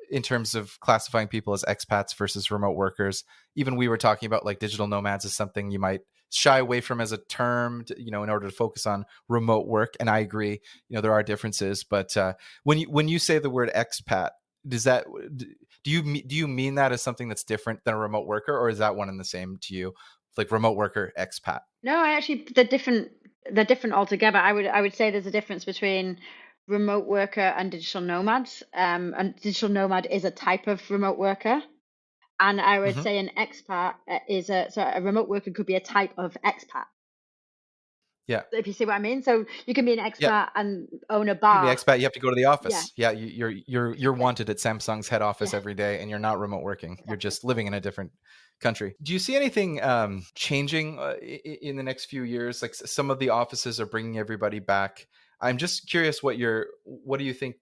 in terms of classifying people as expats versus remote workers. Even we were talking about like digital nomads is something you might shy away from as a term, in order to focus on remote work. And I agree, there are differences. But when you say the word expat, does that do you mean that as something that's different than a remote worker, or is that one and the same to you, like remote worker, expat? No, I actually they're different altogether. I would say there's a difference between remote worker and digital nomads. And digital nomad is a type of remote worker, and I would Hmm. say an expat is a remote worker could be a type of expat. Yeah. If you see what I mean. So you can be an Yeah. expat and own a You can be bar. expat. You have to go to the Yeah, office. Yeah, you're yeah, wanted at Samsung's head office yeah, every day, and you're not remote working. You're exactly. just living in a different country. Do you see anything changing in the next few years? Like some of the offices are bringing everybody back. I'm just curious what do you think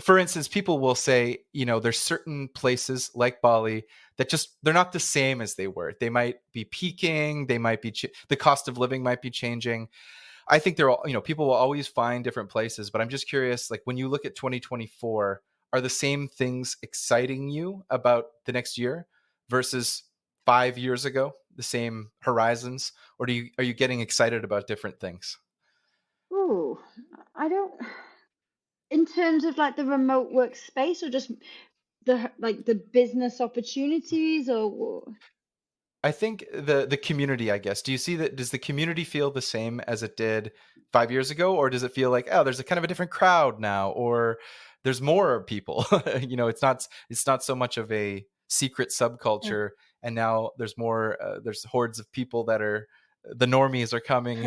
for instance, people will say, there's certain places like Bali that just they're not the same as they were. They might be peaking. They might be the cost of living might be changing. I think they're all, people will always find different places, but I'm just curious, like when you look at 2024, are the same things exciting you about the next year versus 5 years ago, the same horizons, or are you getting excited about different things? Ooh, I don't. In terms of like the remote workspace, or just the business opportunities, or I think the community, I guess. Do you see that? Does the community feel the same as it did 5 years ago, or does it feel like, oh, there's a kind of a different crowd now, or there's more people? It's not so much of a secret subculture, and now there's more. There's hordes of people that are the normies are coming.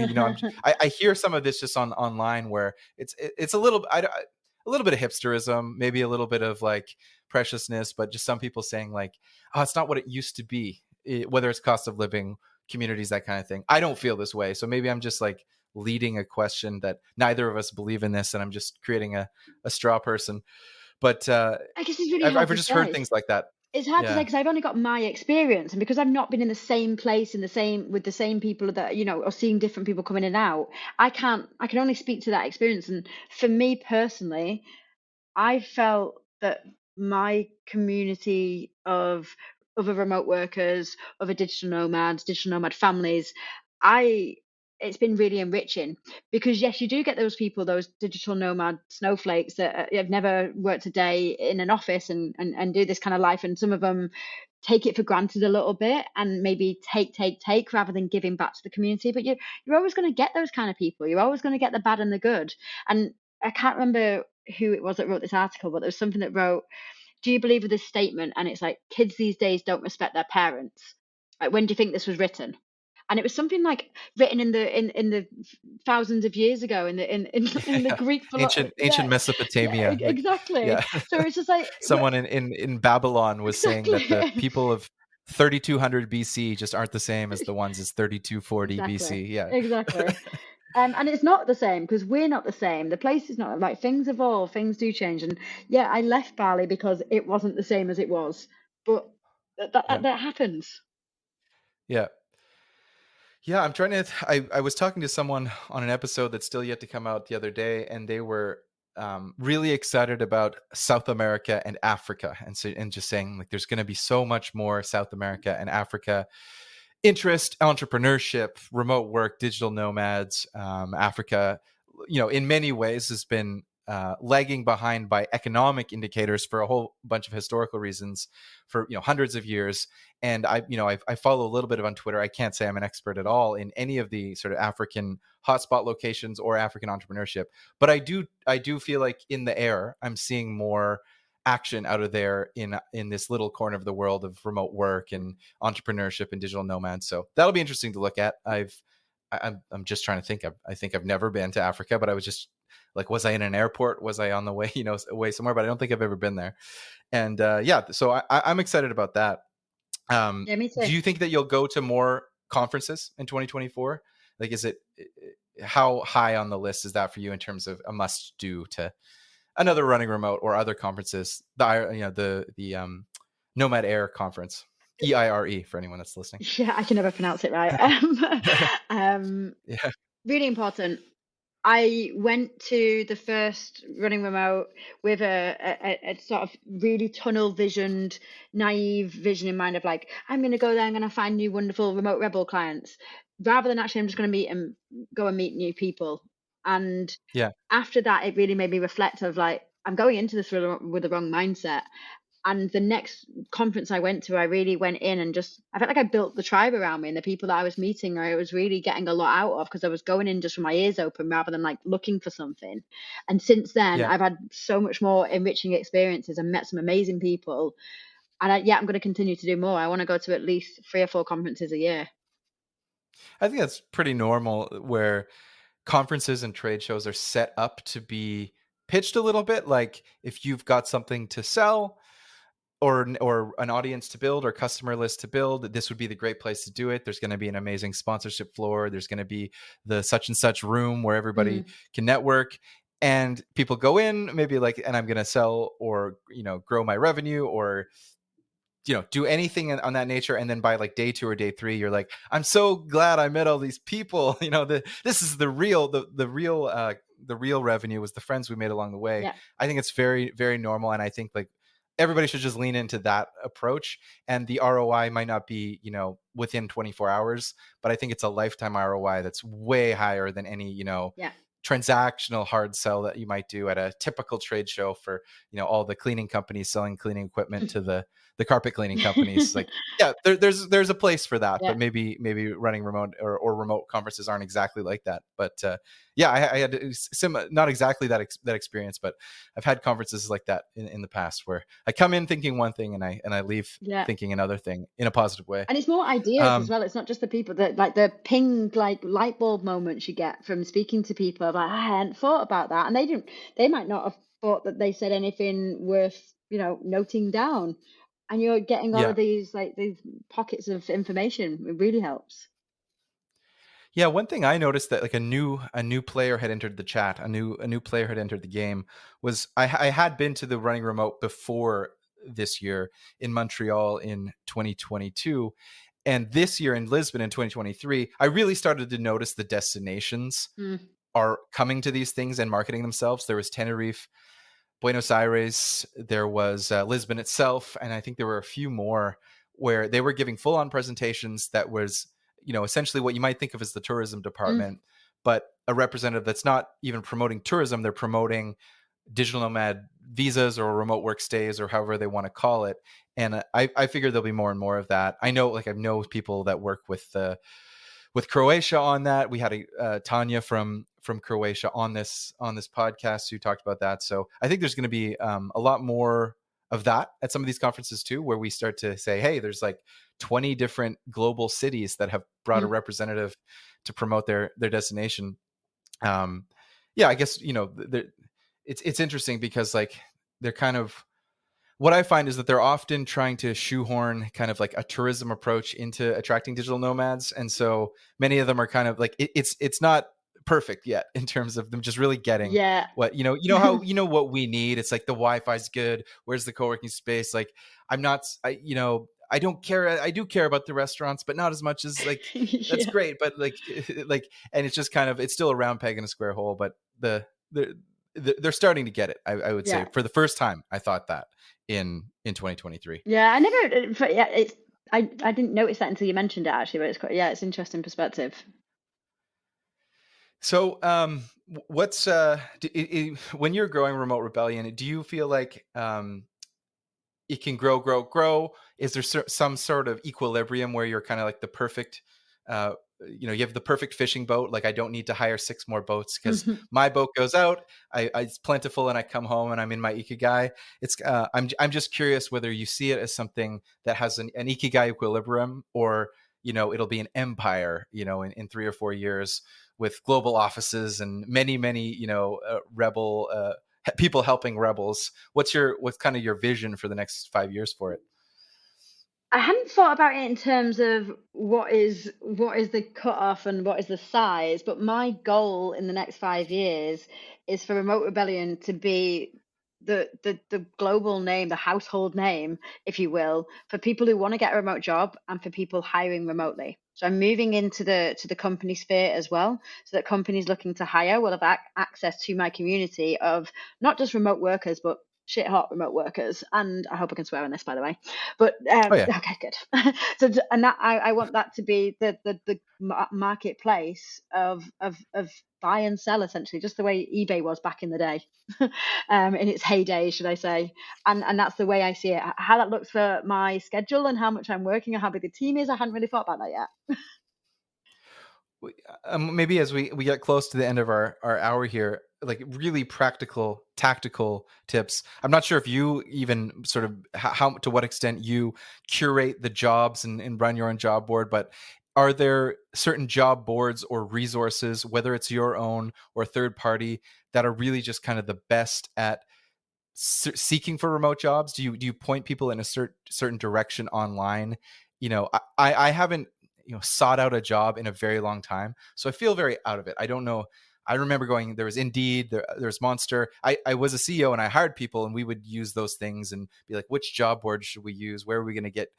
I hear some of this just on online where it's a little bit of hipsterism, maybe a little bit of like preciousness, but just some people saying like, oh, it's not what it used to be, whether it's cost of living, communities, that kind of thing. I don't feel this way. So maybe I'm just like leading a question that neither of us believe in this, and I'm just creating a straw person. But I guess it's really I've hard to just heard say. things like that. It's hard to say Yeah. because I've only got my experience, and because I've not been in the same place in the same with the same people that or seeing different people coming in and out. I can only speak to that experience, and for me personally, I felt that my community of other remote workers, other digital nomads, digital nomad families, I it's been really enriching, because yes, you do get those people, those digital nomad snowflakes that have never worked a day in an office, and do this kind of life, and some of them take it for granted a little bit, and maybe take rather than giving back to the community. But you're always going to get those kind of people. You're always going to get the bad and the good. And I can't remember who it was that wrote this article, but there was something that wrote, "Do you believe with this statement?" And it's like, kids these days don't respect their parents. Like, when do you think this was written? And it was something like written in the thousands of years ago, in the Yeah. Greek Ancient yeah, yeah, Mesopotamia, like, exactly. yeah. So it's just like, Someone in Babylon was saying that the exactly. people of 3200 BC just aren't the same as the ones as 3240 Exactly. BC. Yeah. Exactly. And it's not the same because we're not the same. The place is not like, things evolve, things do change. And yeah, I left Bali because it wasn't the same as it was. But Yeah. that happens. Yeah. Yeah, I'm trying to. I was talking to someone on an episode that's still yet to come out the other day, and they were really excited about South America and Africa, and just saying like there's going to be so much more South America and Africa interest, entrepreneurship, remote work, digital nomads. Africa, in many ways has been lagging behind by economic indicators for a whole bunch of historical reasons for hundreds of years. And I follow a little bit of on Twitter. I can't say I'm an expert at all in any of the sort of African hotspot locations or African entrepreneurship, but I do feel like in the air I'm seeing more action out of there in this little corner of the world of remote work and entrepreneurship and digital nomads. So that'll be interesting to look at. I'm just trying to think. I think I've never been to Africa, but I was just like, was I in an airport? Was I on the way, away somewhere? But I don't think I've ever been there. And yeah, so I'm excited about that. Yeah, me too. Do you think that you'll go to more conferences in 2024? Like, is it how high on the list is that for you in terms of a must do to another running remote or other conferences? The Nomad Air conference, EIRE for anyone that's listening. Yeah, I can never pronounce it right. Um, Yeah, really important. I went to the first running remote with a sort of really tunnel visioned, naive vision in mind of like, I'm going to go there, I'm going to find new, wonderful remote rebel clients, rather than actually, I'm just going to go and meet new people. And yeah, after that, it really made me reflect of like, I'm going into this with the wrong mindset. And the next conference I went to, I really went in and just, I felt like I built the tribe around me, and the people that I was meeting, I was really getting a lot out of, because I was going in just with my ears open rather than like looking for something. And since then, yeah. I've had so much more enriching experiences and met some amazing people. And yeah, I'm going to continue to do more. I want to go to at least 3 or 4 conferences a year. I think that's pretty normal where conferences and trade shows are set up to be pitched a little bit like if you've got something to sell or an audience to build or customer list to build, this would be the great place to do it. There's going to be an amazing sponsorship floor. There's going to be the such and such room where everybody Mm, can network, and people go in maybe like, and I'm going to sell or grow my revenue or do anything on that nature, and then by like day 2 or day 3 you're like, I'm so glad I met all these people. This is the real revenue was the friends we made along the way. yeah, I think it's very, very normal, and I think like everybody should just lean into that approach. And the ROI might not be within 24 hours, but I think it's a lifetime ROI that's way higher than any yeah. transactional hard sell that you might do at a typical trade show for, all the cleaning companies selling cleaning equipment to the carpet cleaning companies. Like, yeah, there's a place for that, Yeah. but maybe running remote or remote conferences aren't exactly like that. But yeah, I had not exactly that experience, but I've had conferences like that in the past where I come in thinking one thing and I leave Yeah. thinking another thing in a positive way. And it's more ideas as Um, well. It's not just the people that like the ping like light bulb moments you get from speaking to people about I hadn't thought about that. And they might not have thought that they said anything worth, noting down. And you're getting all yeah, of these pockets of information. It really helps. Yeah, one thing I noticed that like a new player had entered the chat, a new player had entered the game was I had been to the running remote before this year in Montreal in 2022, and this year in Lisbon in 2023, I really started to notice the destinations Mm, are coming to these things and marketing themselves. There was Tenerife, Buenos Aires, there was Lisbon itself, and I think there were a few more where they were giving full on presentations that was, essentially what you might think of as the tourism mm, department, but a representative that's not even promoting tourism, they're promoting digital nomad visas or remote work stays or however they want to call it. And I figure there'll be more and more of that. I know people that work with Croatia on that. We had Tanya from Croatia on this podcast who talked about that. So I think there's going to be a lot more of that at some of these conferences too, where we start to say, hey, there's like 20 different global cities that have brought a mm. representative to promote their destination. Um, yeah, I guess it's interesting because like they're kind of what I find is that they're often trying to shoehorn kind of like a tourism approach into attracting digital nomads, and so many of them are kind of like it's not perfect yet in terms of them just really getting Yeah. what how what we need. It's like the Wi-Fi's good. Where's the co-working space? Like I'm not, I don't care. I do care about the restaurants, but not as much as like that's Yeah. great, but like like, and it's just kind of it's still a round peg in a square hole. But the they're starting to get it. I would say Yeah. for the first time, I thought that in 2023. Yeah. I never, but yeah, I didn't notice that until you mentioned it actually, but it's quite, yeah, it's interesting perspective. So, what's when you're growing Remote Rebellion, do you feel like it can grow? Is there some sort of equilibrium where you're kind of like the perfect, uh, you have the perfect fishing boat? Like I don't need to hire six more boats because my boat goes out, it's plentiful, and I come home and I'm in my ikigai. I'm just curious whether you see it as something that has an ikigai equilibrium, or it'll be an empire, in 3 or 4 years with global offices and many rebel people helping rebels. What's kind of your vision for the next 5 years for it? I hadn't thought about it in terms of what is the cutoff and what is the size, but my goal in the next 5 years is for Remote Rebellion to be the global name, the household name, if you will, for people who want to get a remote job and for people hiring remotely. So I'm moving into the company sphere as well, so that companies looking to hire will have access to my community of not just remote workers, but shit hot remote workers. And I hope I can swear on this, by the way. But Oh yeah. okay, good. So and that I want that to be the marketplace of buy and sell, essentially, just the way eBay was back in the day, in its heyday, should I say? And that's the way I see it. How that looks for my schedule and how much I'm working and how big the team is, I hadn't really thought about that yet. Maybe as we get close to the end of our hour here, like really practical tactical tips. I'm not sure if you even sort of how to what extent you curate the jobs and run your own job board, but are there certain job boards or resources, whether it's your own or third party, that are really just kind of the best at seeking for remote jobs? Do you point people in a certain direction online? I haven't sought out a job in a very long time, so I feel very out of it. I don't know. I remember going, there was Indeed, there's Monster. I was a CEO and I hired people, and we would use those things and be like, which job board should we use? Where are we going to get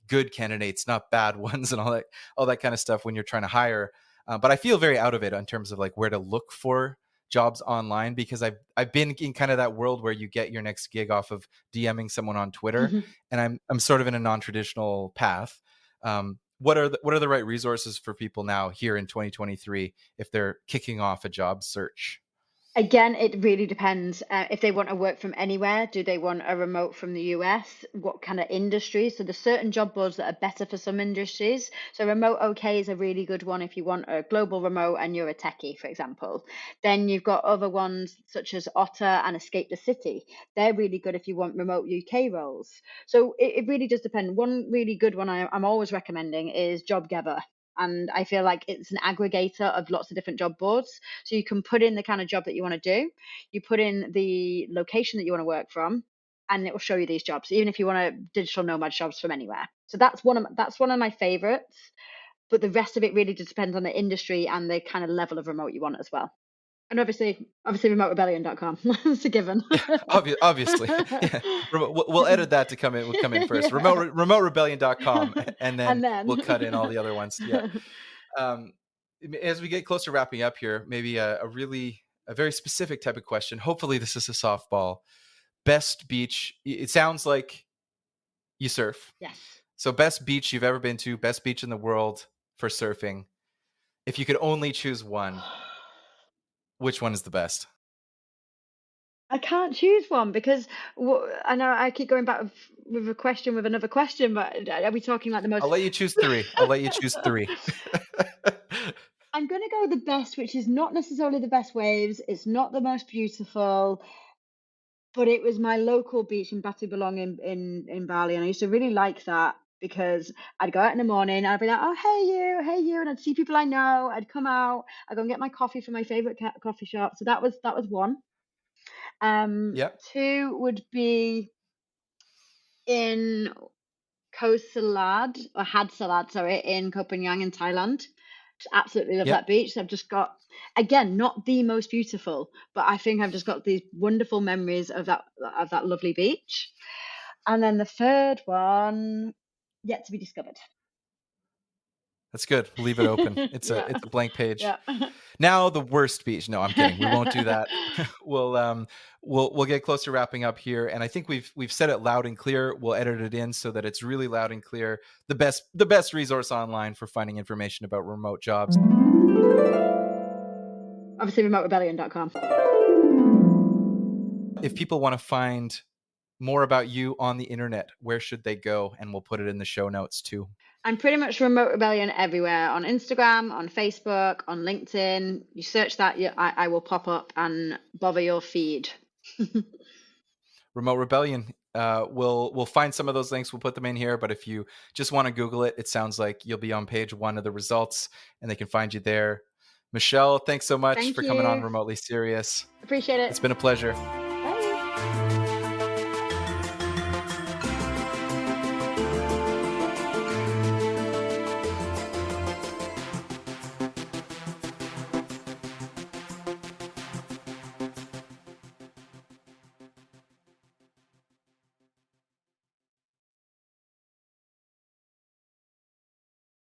good candidates, not bad ones, and all that kind of stuff when you're trying to hire. But I feel very out of it in terms of like where to look for jobs online, because I've been in kind of that world where you get your next gig off of DMing someone on Twitter, and I'm sort of in a non-traditional path. what are the right resources for people now here in 2023 if they're kicking off a job search? Again, it really depends. If they want to work from anywhere, do they want a remote from the US? What kind of industry? So there's certain job boards that are better for some industries. So Remote OK is a really good one if you want a global remote and you're a techie, for example. Then you've got other ones such as Otter and Escape the City. They're really good if you want remote UK roles. So it really does depend. One really good one I'm always recommending is JobGever. And I feel like it's an aggregator of lots of different job boards. So you can put in the kind of job that you want to do, you put in the location that you want to work from, and it will show you these jobs, even if you want to digital nomad jobs from anywhere. So that's one of my favorites. But the rest of it really just depends on the industry and the kind of level of remote you want as well. And obviously remoterebellion.com. It's a given. Obviously, yeah. We'll edit that to come in. We'll come in first. Yeah. Remoterebellion.com, and then And then we'll cut in all the other ones. Yeah. Um, as we get closer to wrapping up here, maybe a very specific type of question. Hopefully, this is a softball. Best beach. It sounds like you surf. yes. So, best beach you've ever been to. Best beach in the world for surfing. If you could only choose one, which one is the best? I can't choose one because I know I keep going back with a question with another question, but are we talking like the I'll most? let you choose three. I'll let you choose three. I'm going to go with the best, which is not necessarily the best waves. It's not the most beautiful, but it was my local beach in Batu Belong in Bali, and I used to really like that because I'd go out in the morning and I'd be like, oh hey you, and I'd see people I know. I'd come out, I'd go and get my coffee from my favorite coffee shop. So that was one. Yep. Two would be in Koh Salad or Had Salad, sorry, in Koh Phangan in Thailand. Just absolutely love Yep. that beach. I've just got, again, not the most beautiful, but I think I've just got these wonderful memories of that lovely beach. And then the third one, yet to be discovered. That's good. We'll leave it open. Yeah, It's a blank page. yeah. Now the worst beach. No, I'm kidding. We won't do that. We'll get close to wrapping up here, and I think we've said it loud and clear. We'll edit it in so that it's really loud and clear. The best resource online for finding information about remote jobs. Obviously, remoterebellion.com. If people want to find more about you on the internet, where should they go? And we'll put it in the show notes too. I'm pretty much Remote Rebellion everywhere on Instagram, on Facebook, on LinkedIn. You search that, I will pop up and bother your feed. Remote Rebellion. We'll find some of those links. We'll put them in here. But if you just want to Google it, it sounds like you'll be on page one of the results, and they can find you there. Michelle, thanks so much Thank for coming on you. Remotely Serious. Appreciate it. It's been a pleasure. Bye.